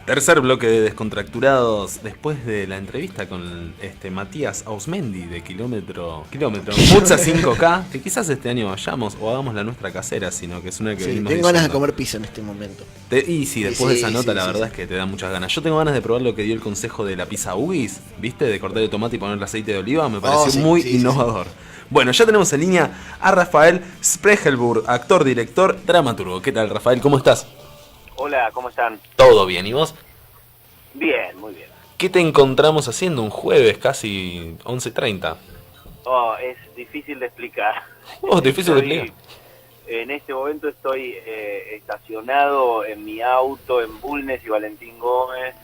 Tercer bloque de Descontracturados después de la entrevista con Matías Ausmendi de Kilómetro Putza 5K, que quizás este año vayamos o hagamos la nuestra casera, sino que es una que Sí, venimos tengo ganas de diciendo. comer pizza en este momento. Y sí, después de esa nota, la verdad sí. es que te da muchas ganas. Yo tengo ganas de probar lo que dio el consejo de la pizza Ugis, ¿viste? De cortar el tomate y ponerle aceite de oliva, me pareció muy innovador. Bueno, ya tenemos en línea a Rafael Spregelburg, actor, director, dramaturgo. ¿Qué tal, Rafael? ¿Cómo estás? Hola, ¿cómo están? Todo bien, ¿y vos? Bien, muy bien. ¿Qué te encontramos haciendo un jueves casi 11:30? Oh, es difícil de explicar. Oh, difícil de explicar. En este momento estoy estacionado en mi auto en Bulnes y Valentín Gómez.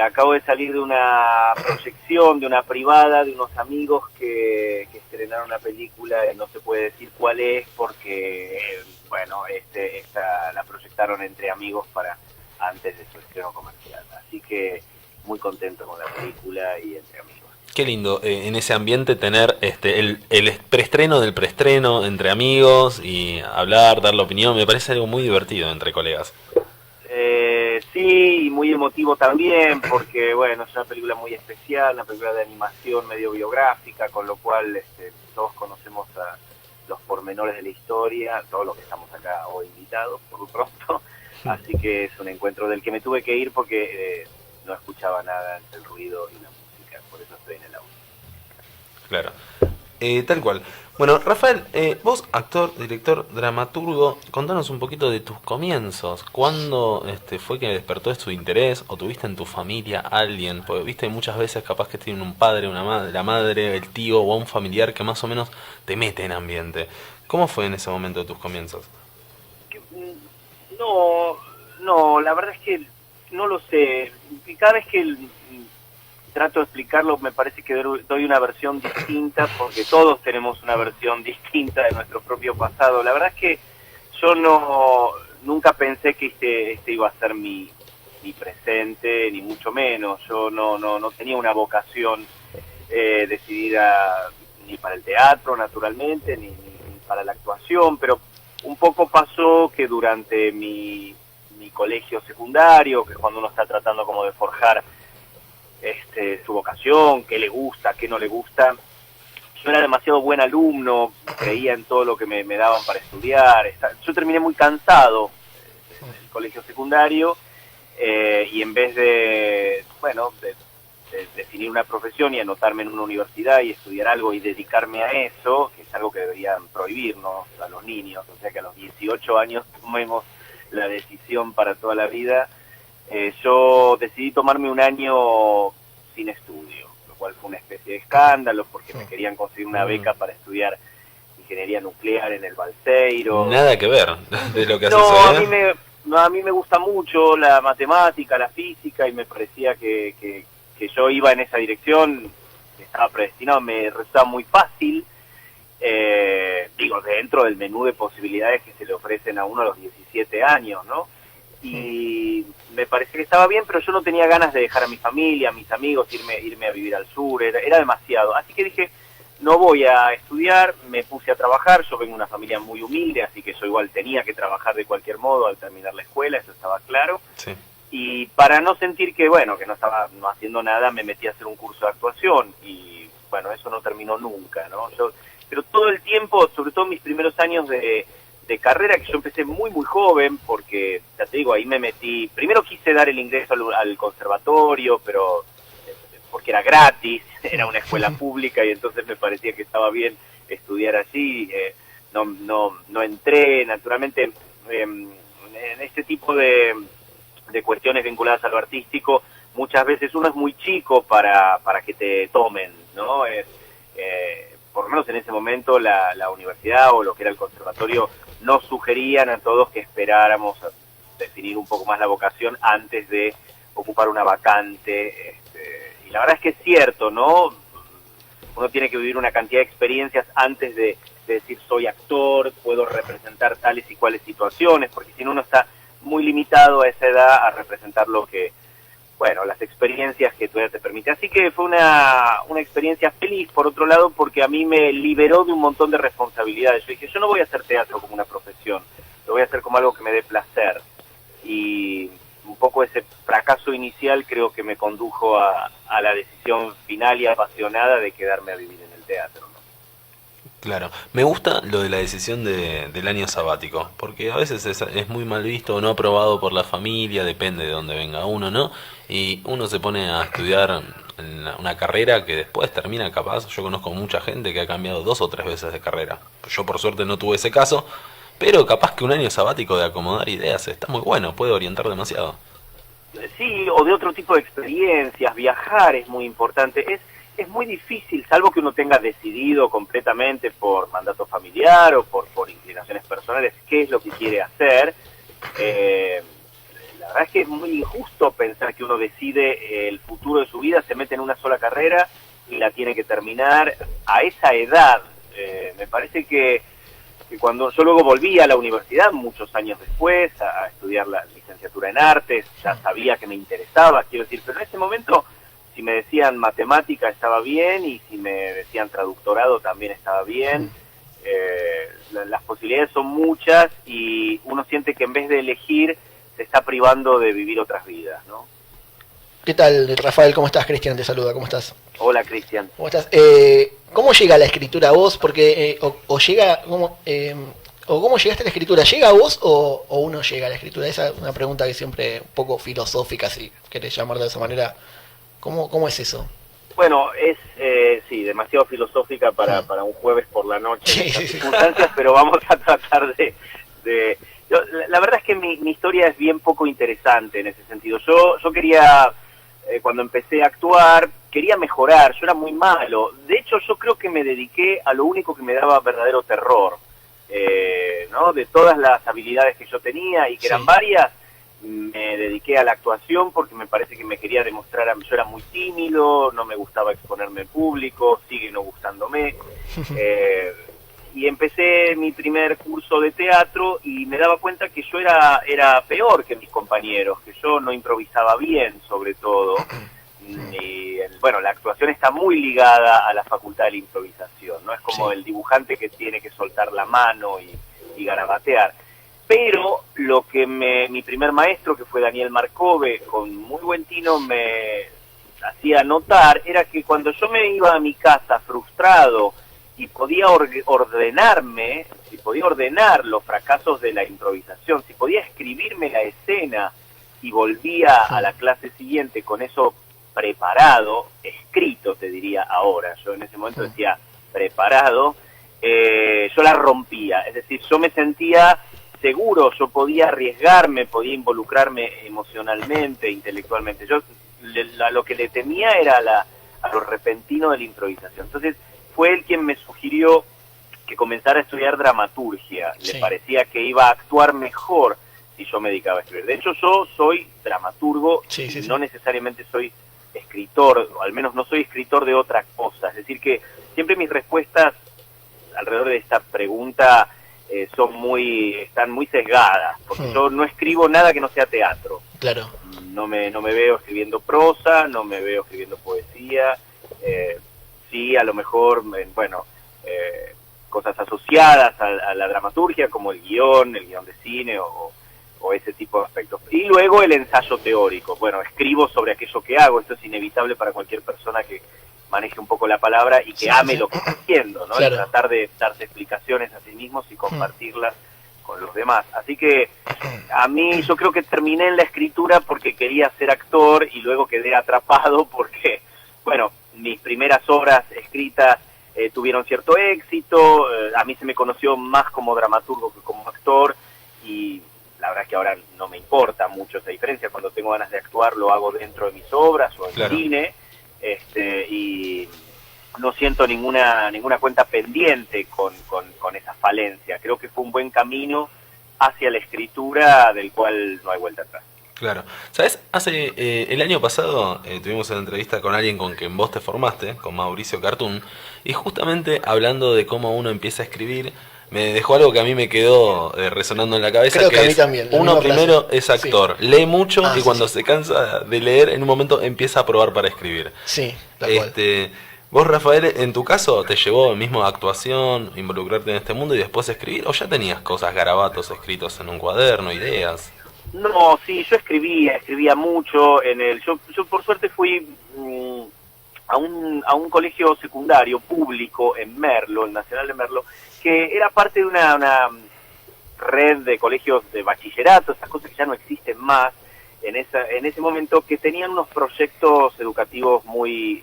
Acabo de salir de una proyección, de una privada, de unos amigos que estrenaron una película, no se puede decir cuál es porque, esta la proyectaron entre amigos para antes de su estreno comercial. Así que muy contento con la película y entre amigos. Qué lindo en ese ambiente tener el preestreno del preestreno entre amigos y hablar, dar la opinión. Me parece algo muy divertido entre colegas. Sí, y muy emotivo también, porque bueno, es una película muy especial, una película de animación medio biográfica, con lo cual todos conocemos a los pormenores de la historia, todos los que estamos acá hoy invitados, por lo pronto. Así que es un encuentro del que me tuve que ir porque no escuchaba nada entre el ruido y la música, por eso estoy en el auto. Claro, tal cual. Bueno, Rafael, vos, actor, director, dramaturgo, contanos un poquito de tus comienzos. ¿Cuándo fue que despertó tu interés o tuviste en tu familia alguien? Porque viste muchas veces capaz que tienen un padre, una madre, la madre, el tío o un familiar que más o menos te mete en ambiente. ¿Cómo fue en ese momento de tus comienzos? No, la verdad es que no lo sé. Cada vez que trato de explicarlo me parece que doy una versión distinta, porque todos tenemos una versión distinta de nuestro propio pasado. La verdad es que yo nunca pensé que este iba a ser mi presente, ni mucho menos. Yo no tenía una vocación decidida ni para el teatro, naturalmente, ni para la actuación, pero un poco pasó que durante mi colegio secundario, que es cuando uno está tratando como de forjar su vocación, qué le gusta, qué no le gusta, yo era demasiado buen alumno, creía en todo lo que me daban para estudiar. Yo terminé muy cansado del colegio secundario y en vez de definir una profesión y anotarme en una universidad y estudiar algo y dedicarme a eso, que es algo que deberían prohibirnos a los niños, o sea que a los 18 años tomemos la decisión para toda la vida, yo decidí tomarme un año sin estudio, lo cual fue una especie de escándalo porque me querían conseguir una beca para estudiar ingeniería nuclear en el Balseiro. Nada que ver de lo que haces hoy. A mí me gusta mucho la matemática, la física, y me parecía que yo iba en esa dirección, estaba predestinado, me resultaba muy fácil, dentro del menú de posibilidades que se le ofrecen a uno a los 17 años, ¿no? Y me parecía que estaba bien, pero yo no tenía ganas de dejar a mi familia, a mis amigos, irme a vivir al sur, era demasiado. Así que dije, no voy a estudiar, me puse a trabajar. Yo vengo de una familia muy humilde, así que yo igual tenía que trabajar de cualquier modo al terminar la escuela, eso estaba claro. Sí. Y para no sentir que no estaba haciendo nada, me metí a hacer un curso de actuación y bueno, eso no terminó nunca, ¿no? Pero todo el tiempo, sobre todo mis primeros años de carrera, que yo empecé muy muy joven, porque ya te digo, ahí me metí, primero quise dar el ingreso al conservatorio, pero porque era gratis, era una escuela pública y entonces me parecía que estaba bien estudiar allí, no entré, naturalmente, en este tipo de cuestiones vinculadas a lo artístico, muchas veces uno es muy chico para que te tomen, ¿no? Por lo menos en ese momento la universidad o lo que era el conservatorio nos sugerían a todos que esperáramos a definir un poco más la vocación antes de ocupar una vacante, y la verdad es que es cierto, ¿no? Uno tiene que vivir una cantidad de experiencias antes de decir soy actor, puedo representar tales y cuales situaciones, porque si no uno está muy limitado a esa edad a representar lo que, las experiencias que todavía te permite. Así que fue una experiencia feliz, por otro lado, porque a mí me liberó de un montón de responsabilidades. Yo dije, yo no voy a hacer teatro como una profesión, lo voy a hacer como algo que me dé placer. Y un poco ese fracaso inicial creo que me condujo a la decisión final y apasionada de quedarme a vivir en el teatro, ¿no? Claro, me gusta lo de la decisión del año sabático, porque a veces es muy mal visto o no aprobado por la familia, depende de dónde venga uno, ¿no? Y uno se pone a estudiar una carrera que después termina capaz. Yo conozco mucha gente que ha cambiado 2 o 3 veces de carrera. Yo por suerte no tuve ese caso, pero capaz que un año sabático de acomodar ideas está muy bueno, puede orientar demasiado. Sí, o de otro tipo de experiencias, viajar es muy importante. Es muy difícil, salvo que uno tenga decidido completamente por mandato familiar o por inclinaciones personales qué es lo que quiere hacer. La verdad es que es muy injusto pensar que uno decide el futuro de su vida, se mete en una sola carrera y la tiene que terminar a esa edad. Me parece que cuando yo luego volví a la universidad, muchos años después, a estudiar la licenciatura en artes, ya sabía que me interesaba, quiero decir, pero en ese momento, si me decían matemática estaba bien, y si me decían traductorado también estaba bien. Las posibilidades son muchas y uno siente que en vez de elegir, se está privando de vivir otras vidas, ¿no? ¿Qué tal, Rafael? ¿Cómo estás? Cristian te saluda, ¿cómo estás? Hola, Cristian. ¿Cómo estás? ¿Cómo llega la escritura a vos? Porque, o llega, o cómo llegaste a la escritura, ¿llega a vos o uno llega a la escritura? Esa es una pregunta que siempre un poco filosófica, si querés llamarlo de esa manera. ¿Cómo es eso? Bueno, sí, demasiado filosófica para un jueves por la noche en estas circunstancias, pero vamos a tratar la verdad es que mi historia es bien poco interesante en ese sentido. Yo quería, cuando empecé a actuar, quería mejorar, yo era muy malo. De hecho, yo creo que me dediqué a lo único que me daba verdadero terror, ¿no? De todas las habilidades que yo tenía, y que eran varias, me dediqué a la actuación porque me parece que me quería demostrar. Yo era muy tímido, no me gustaba exponerme en público, sigue no gustándome. Y empecé mi primer curso de teatro y me daba cuenta que yo era peor que mis compañeros, que yo no improvisaba bien, sobre todo. Y bueno, la actuación está muy ligada a la facultad de la improvisación, ¿no? Es como el dibujante que tiene que soltar la mano y garabatear. Pero lo que mi primer maestro, que fue Daniel Marcove, con muy buen tino me hacía notar, era que cuando yo me iba a mi casa frustrado y podía ordenarme, si podía ordenar los fracasos de la improvisación, si podía escribirme la escena y volvía a la clase siguiente con eso preparado, escrito te diría ahora, yo en ese momento decía preparado, yo la rompía, es decir, yo me sentía seguro, yo podía arriesgarme, podía involucrarme emocionalmente, intelectualmente. Yo lo que le temía era a lo repentino de la improvisación. Entonces fue él quien me sugirió que comenzara a estudiar dramaturgia. Le parecía que iba a actuar mejor si yo me dedicaba a escribir. De hecho, yo soy dramaturgo, no necesariamente soy escritor, o al menos no soy escritor de otra cosa. Es decir, que siempre mis respuestas alrededor de esta pregunta están muy sesgadas, porque yo no escribo nada que no sea teatro. Claro. No me veo escribiendo prosa, no me veo escribiendo poesía, sí, a lo mejor, cosas asociadas a la dramaturgia, como el guión de cine o ese tipo de aspectos. Y luego el ensayo teórico. Bueno, escribo sobre aquello que hago, esto es inevitable para cualquier persona que maneje un poco la palabra y que ame lo que está haciendo, ¿no? Claro. Y tratar de darse explicaciones a sí mismos y compartirlas con los demás. Así que a mí, yo creo que terminé en la escritura porque quería ser actor y luego quedé atrapado porque, bueno, mis primeras obras escritas tuvieron cierto éxito, a mí se me conoció más como dramaturgo que como actor, y la verdad es que ahora no me importa mucho esa diferencia. Cuando tengo ganas de actuar lo hago dentro de mis obras o en cine, y no siento ninguna cuenta pendiente con esa falencia. Creo que fue un buen camino hacia la escritura del cual no hay vuelta atrás. Claro. ¿Sabes? El año pasado tuvimos una entrevista con alguien con quien vos te formaste, con Mauricio Cartún, y justamente hablando de cómo uno empieza a escribir, me dejó algo que a mí me quedó resonando en la cabeza. Creo que a mí es, también. Uno primero es actor, lee mucho y cuando sí. se cansa de leer, en un momento empieza a probar para escribir. Sí, tal cual. Vos, Rafael, en tu caso, ¿te llevó mismo a actuación, involucrarte en este mundo y después escribir? ¿O ya tenías cosas, garabatos escritos en un cuaderno, ideas? No, sí, yo escribía mucho yo por suerte fui a un colegio secundario público en Merlo, el Nacional de Merlo, que era parte de una red de colegios de bachillerato, esas cosas que ya no existen más en ese momento, que tenían unos proyectos educativos muy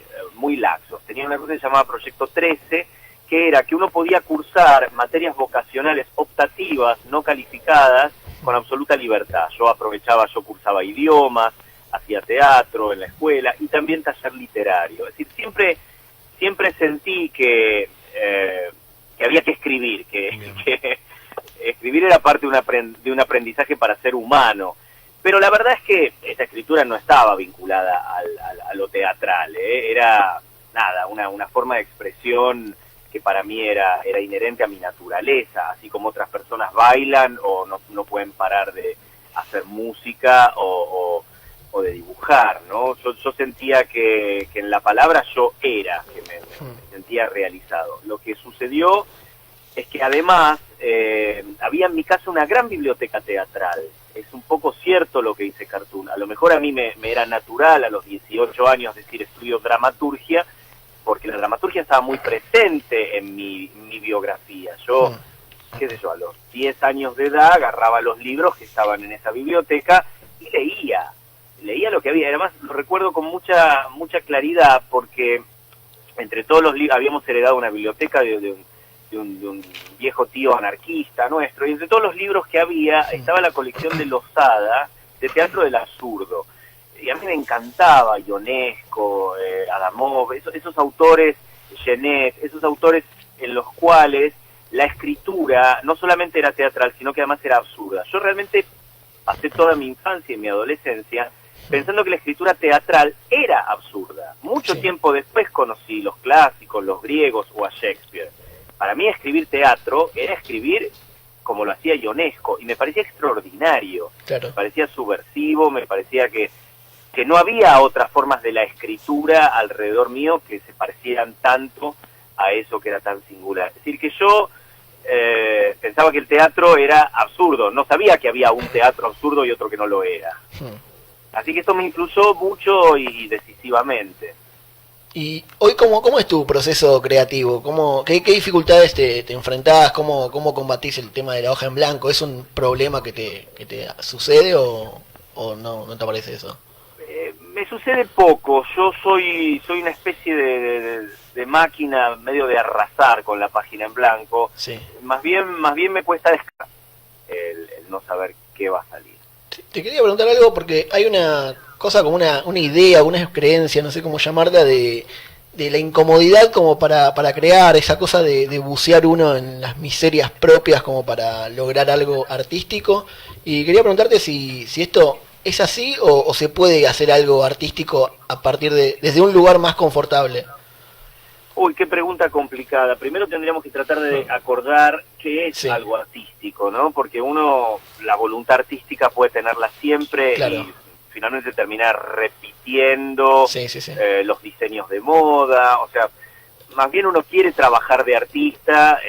laxos. Tenían una cosa que se llamaba Proyecto 13, que era que uno podía cursar materias vocacionales optativas, no calificadas, con absoluta libertad. Yo cursaba idiomas, hacía teatro en la escuela y también taller literario. Es decir, siempre sentí que había que escribir, que escribir era parte de un aprendizaje para ser humano. Pero la verdad es que esta escritura no estaba vinculada a lo teatral, era nada, una forma de expresión que para mí era inherente a mi naturaleza, así como otras personas bailan o no pueden parar de hacer música o de dibujar, ¿no? Yo sentía que en la palabra yo era, que me sentía realizado. Lo que sucedió es que además había en mi casa una gran biblioteca teatral. Es un poco cierto lo que dice Cartoon. A lo mejor a mí me era natural a los 18 años decir estudio dramaturgia, porque la dramaturgia estaba muy presente en mi biografía. Yo, qué sé yo, a los 10 años de edad agarraba los libros que estaban en esa biblioteca y leía lo que había. Además lo recuerdo con mucha claridad, porque entre todos los libros habíamos heredado una biblioteca de un viejo tío anarquista nuestro, y entre todos los libros que había estaba la colección de Losada, de teatro del absurdo. Y a mí me encantaba Ionesco, Adamov, esos autores, Genet, esos autores en los cuales la escritura no solamente era teatral, sino que además era absurda. Yo realmente pasé toda mi infancia y mi adolescencia pensando que la escritura teatral era absurda. Mucho tiempo después conocí los clásicos, los griegos o a Shakespeare. Para mí escribir teatro era escribir como lo hacía Ionesco, y me parecía extraordinario, me parecía subversivo, me parecía que no había otras formas de la escritura alrededor mío que se parecieran tanto a eso que era tan singular. Es decir, que yo pensaba que el teatro era absurdo, no sabía que había un teatro absurdo y otro que no lo era. Así que esto me influyó mucho y decisivamente. ¿Y hoy cómo es tu proceso creativo? ¿Qué dificultades te enfrentás? ¿Cómo combatís el tema de la hoja en blanco? ¿Es un problema que te sucede o no te parece eso? Me sucede poco. Yo soy una especie de máquina medio de arrasar con la página en blanco. Sí. Más bien me cuesta descansar el no saber qué va a salir. Te quería preguntar algo porque hay una cosa como una idea, una creencia, no sé cómo llamarla, de la incomodidad como para crear, esa cosa de bucear uno en las miserias propias como para lograr algo artístico. Y quería preguntarte si esto es así o se puede hacer algo artístico a partir desde un lugar más confortable. Uy, qué pregunta complicada. Primero tendríamos que tratar de acordar qué es algo artístico, ¿no? Porque la voluntad artística puede tenerla siempre y finalmente terminar repitiendo los diseños de moda. O sea, más bien uno quiere trabajar de artista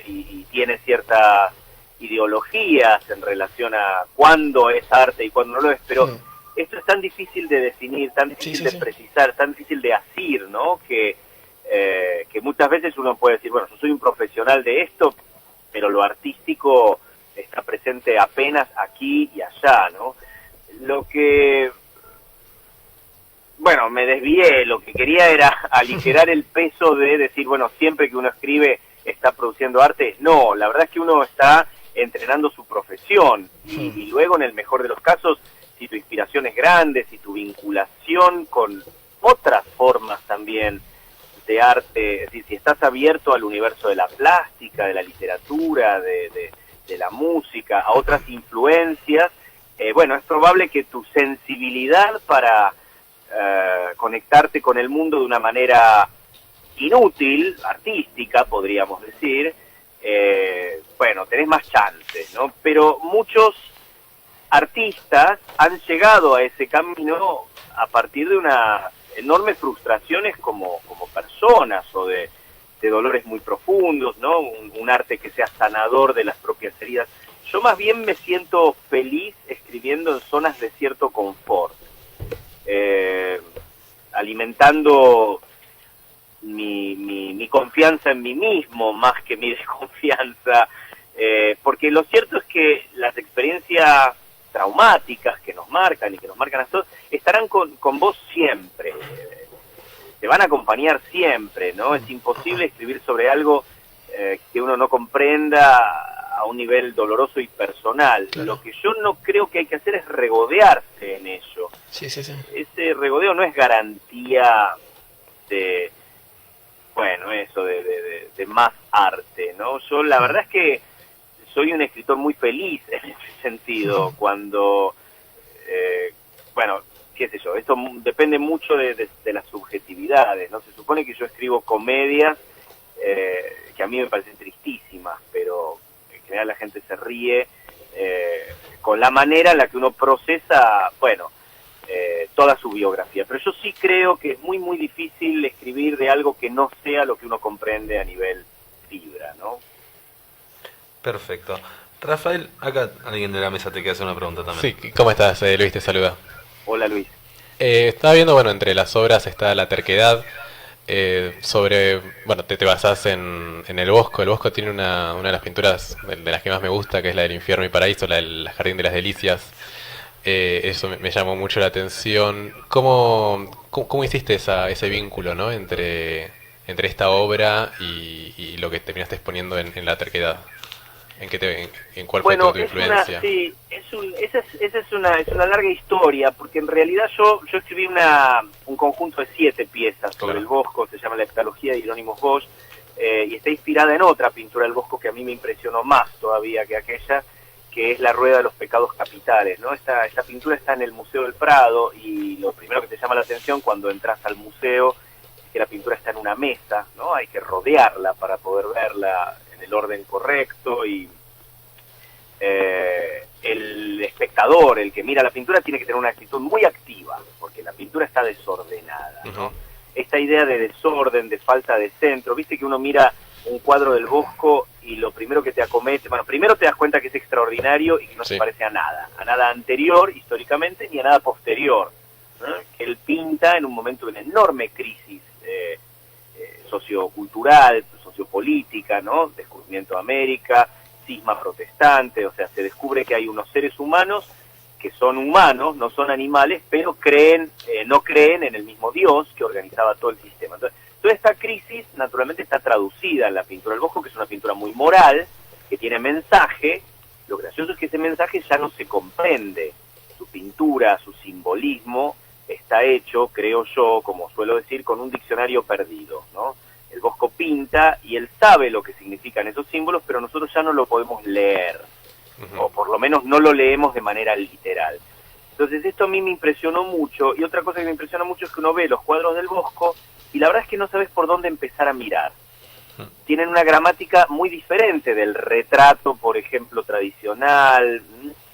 y tiene ciertas ideologías en relación a cuándo es arte y cuándo no lo es, pero esto es tan difícil de definir, tan difícil de precisar, tan difícil de asir, ¿no? Que muchas veces uno puede decir, bueno, yo soy un profesional de esto, pero lo artístico está presente apenas aquí y allá, ¿no? Bueno, me desvié, lo que quería era aligerar el peso de decir, bueno, siempre que uno escribe está produciendo arte. No, la verdad es que uno está entrenando su profesión y luego, en el mejor de los casos, si tu inspiración es grande, si tu vinculación con otras formas también de arte, es decir, si estás abierto al universo de la plástica, de la literatura, de la música, a otras influencias, bueno, es probable que tu sensibilidad para conectarte con el mundo de una manera inútil, artística, podríamos decir, bueno, tenés más chances, ¿no? Pero muchos artistas han llegado a ese camino a partir de una enormes frustraciones como personas o de dolores muy profundos, ¿no? Un arte que sea sanador de las propias heridas. Yo más bien me siento feliz escribiendo en zonas de cierto confort, alimentando mi confianza en mí mismo más que mi desconfianza, porque lo cierto es que las experiencias traumáticas que nos marcan y que nos marcan a todos estarán con vos siempre, te van a acompañar siempre, ¿no? Es imposible escribir sobre algo que uno no comprenda a un nivel doloroso y personal. Claro. Lo que yo no creo que hay que hacer es regodearse en ello. Sí, sí, sí. Ese regodeo no es garantía de, bueno, eso, de más arte, ¿no? Yo la verdad es que soy un escritor muy feliz en ese sentido, cuando, bueno, qué sé yo, esto depende mucho de las subjetividades, ¿no? Se supone que yo escribo comedias que a mí me parecen tristísimas, pero en general la gente se ríe con la manera en la que uno procesa, bueno, toda su biografía. Pero yo sí creo que es muy, muy difícil escribir de algo que no sea lo que uno comprende a nivel fibra, ¿no? Perfecto. Rafael, acá alguien de la mesa te quiere hacer una pregunta también. Sí, ¿cómo estás? Luis te saluda. Hola, Luis. Estaba viendo, bueno, entre las obras está La terquedad, sobre, bueno, te basás en El Bosco. El Bosco tiene una de las pinturas de las que más me gusta, que es la del infierno y paraíso, la del Jardín de las Delicias. Eso me llamó mucho la atención. ¿Cómo hiciste ese vínculo, ¿no? entre esta obra y lo que terminaste exponiendo en La terquedad? ¿En cuál fue tu influencia? Sí, esa es una larga historia, porque en realidad yo escribí un conjunto de 7 piezas sobre Claro. el Bosco, se llama La heptalogía de Hieronymus Bosch, y está inspirada en otra pintura del Bosco que a mí me impresionó más todavía que aquella, que es La rueda de los pecados capitales, ¿no? Esta pintura está en el Museo del Prado, y lo primero que te llama la atención cuando entras al museo es que la pintura está en una mesa, ¿no? Hay que rodearla para poder verla en el orden correcto, y el espectador, el que mira la pintura, tiene que tener una actitud muy activa, porque la pintura está desordenada, ¿no? Ujú. Esta idea de desorden, de falta de centro, viste que uno mira un cuadro del Bosco y lo primero que te acomete, bueno, primero te das cuenta que es extraordinario y que no Sí. se parece a nada anterior históricamente ni a nada posterior, ¿no? Que él pinta en un momento de una enorme crisis sociocultural, sociopolítica, ¿no? Descubrimiento de América, cisma protestante, o sea, se descubre que hay unos seres humanos que son humanos, no son animales, pero no creen en el mismo Dios que organizaba todo el sistema. Entonces, toda esta crisis naturalmente está traducida en la pintura del Bosco, que es una pintura muy moral, que tiene mensaje. Lo gracioso es que ese mensaje ya no se comprende. Su pintura, su simbolismo, está hecho, creo yo, como suelo decir, con un diccionario perdido, ¿no? El Bosco pinta y él sabe lo que significan esos símbolos, pero nosotros ya no lo podemos leer, o por lo menos no lo leemos de manera literal. Entonces esto a mí me impresionó mucho, y otra cosa que me impresiona mucho es que uno ve los cuadros del Bosco y la verdad es que no sabes por dónde empezar a mirar. Tienen una gramática muy diferente del retrato, por ejemplo, tradicional,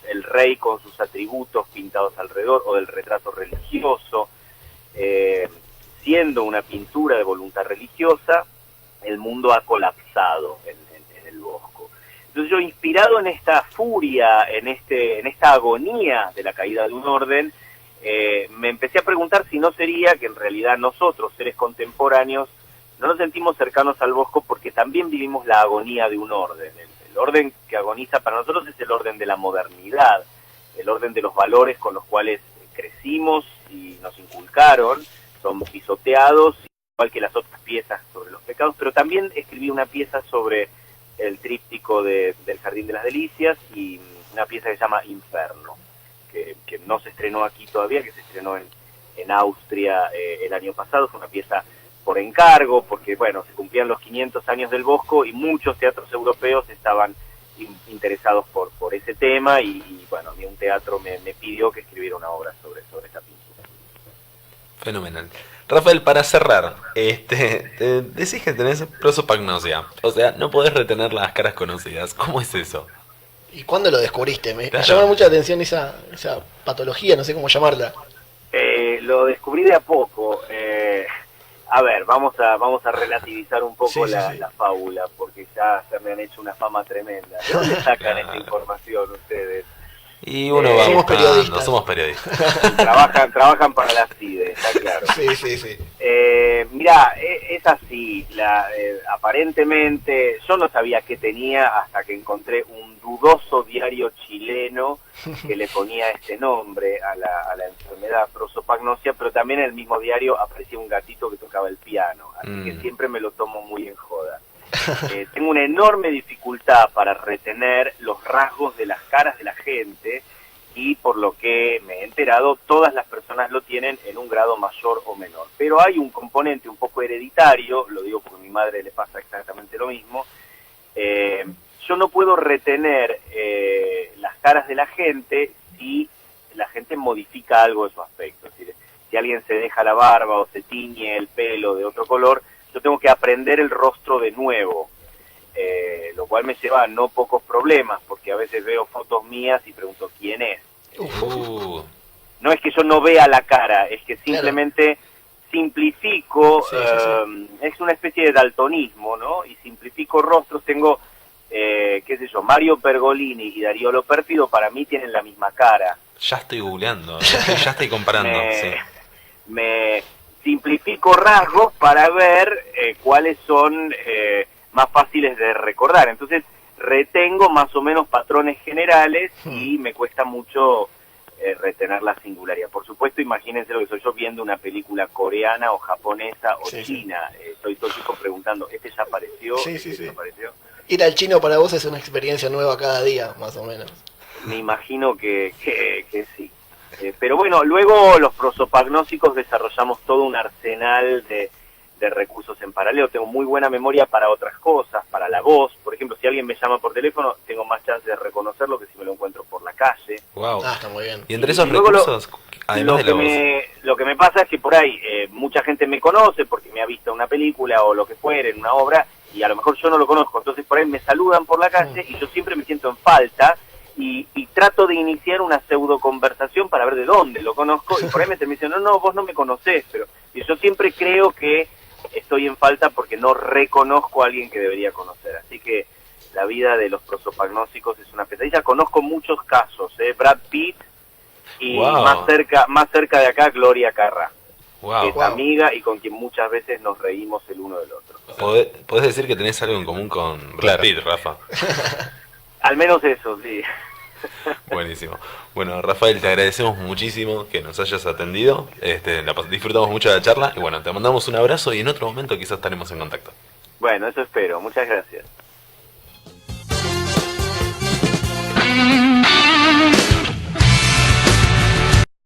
el rey con sus atributos pintados alrededor, o del retrato religioso. Siendo una pintura de voluntad religiosa, el mundo ha colapsado en el Bosco. Entonces yo, inspirado en esta furia, en esta agonía de la caída de un orden, me empecé a preguntar si no sería que en realidad nosotros, seres contemporáneos, no nos sentimos cercanos al Bosco porque también vivimos la agonía de un orden. El orden que agoniza para nosotros es el orden de la modernidad, el orden de los valores con los cuales crecimos y nos inculcaron, son pisoteados, igual que las otras piezas sobre los pecados, pero también escribí una pieza sobre el tríptico del Jardín de las Delicias y una pieza que se llama Inferno, que no se estrenó aquí todavía, que se estrenó en Austria el año pasado. Fue una pieza por encargo, porque bueno, se cumplían los 500 años del Bosco y muchos teatros europeos estaban interesados por ese tema, y bueno, a mí un teatro me pidió que escribiera una obra sobre esta pintura. Fenomenal. Rafael, para cerrar, te decís que tenés prosopagnosia, o sea, no podés retener las caras conocidas. ¿Cómo es eso? ¿Y cuándo lo descubriste? Me Claro. llamó mucha atención esa patología, no sé cómo llamarla. Lo descubrí de a poco. A ver, vamos a relativizar un poco Sí, sí. la fábula, porque ya se me han hecho una fama tremenda. ¿De dónde sacan esta información ustedes? Y uno va Somos buscando, periodistas. somos periodistas. Trabajan para la CIDE, está claro. Sí. Mirá, es así. Aparentemente, yo no sabía qué tenía hasta que encontré un dudoso diario chileno que le ponía este nombre a la enfermedad prosopagnosia, pero también en el mismo diario aparecía un gatito que tocaba el piano, así que siempre me lo tomo muy en joda. Tengo una enorme dificultad para retener los rasgos de las caras de la gente, y por lo que me he enterado, todas las personas lo tienen en un grado mayor o menor. Pero hay un componente un poco hereditario, lo digo porque a mi madre le pasa exactamente lo mismo. Yo no puedo retener las caras de la gente si la gente modifica algo de su aspecto. Es decir, si alguien se deja la barba o se tiñe el pelo de otro color, yo tengo que aprender el rostro de nuevo, lo cual me lleva a no pocos problemas, porque a veces veo fotos mías y pregunto quién es. No es que yo no vea la cara, es que simplemente simplifico, Sí. es una especie de daltonismo, ¿no? Y simplifico rostros. Tengo, qué sé yo, Mario Pergolini y Darío Lo Pérfido, para mí tienen la misma cara. Ya estoy googleando, ya estoy comparando. Sí. Me simplifico rasgos para ver cuáles son más fáciles de recordar. Entonces retengo más o menos patrones generales y me cuesta mucho retener la singularidad. Por supuesto, imagínense lo que soy yo viendo una película coreana o japonesa o china. Estoy todo el tiempo preguntando, ¿este ya apareció? Sí. ¿Este ya apareció? Ir al chino para vos es una experiencia nueva cada día, más o menos. Me imagino que sí. Pero bueno, luego los prosopagnósicos desarrollamos todo un arsenal de recursos en paralelo. Tengo muy buena memoria para otras cosas, para la voz. Por ejemplo, si alguien me llama por teléfono, tengo más chance de reconocerlo que si me lo encuentro por la calle. Wow. Ah, está muy bien. Y entre esos luego recursos, además de la voz. Lo que me pasa es que por ahí mucha gente me conoce porque me ha visto en una película o lo que fuera, en una obra, y a lo mejor yo no lo conozco. Entonces por ahí me saludan por la calle y yo siempre me siento en falta. Y trato de iniciar una pseudo conversación para ver de dónde lo conozco, y por ahí me dicen, no, vos no me conocés, pero y yo siempre creo que estoy en falta porque no reconozco a alguien que debería conocer. Así que la vida de los prosopagnósicos es una pesadilla. Conozco muchos casos, Brad Pitt y Wow. más cerca de acá Gloria Carrá, que Wow. es amiga y con quien muchas veces nos reímos el uno del otro. Podés decir que tenés algo en común con Brad Claro. Pitt, Rafa. Al menos eso, sí. Buenísimo. Bueno, Rafael, te agradecemos muchísimo que nos hayas atendido. Disfrutamos mucho de la charla y bueno, te mandamos un abrazo y en otro momento quizás estaremos en contacto. Bueno, eso espero. Muchas gracias.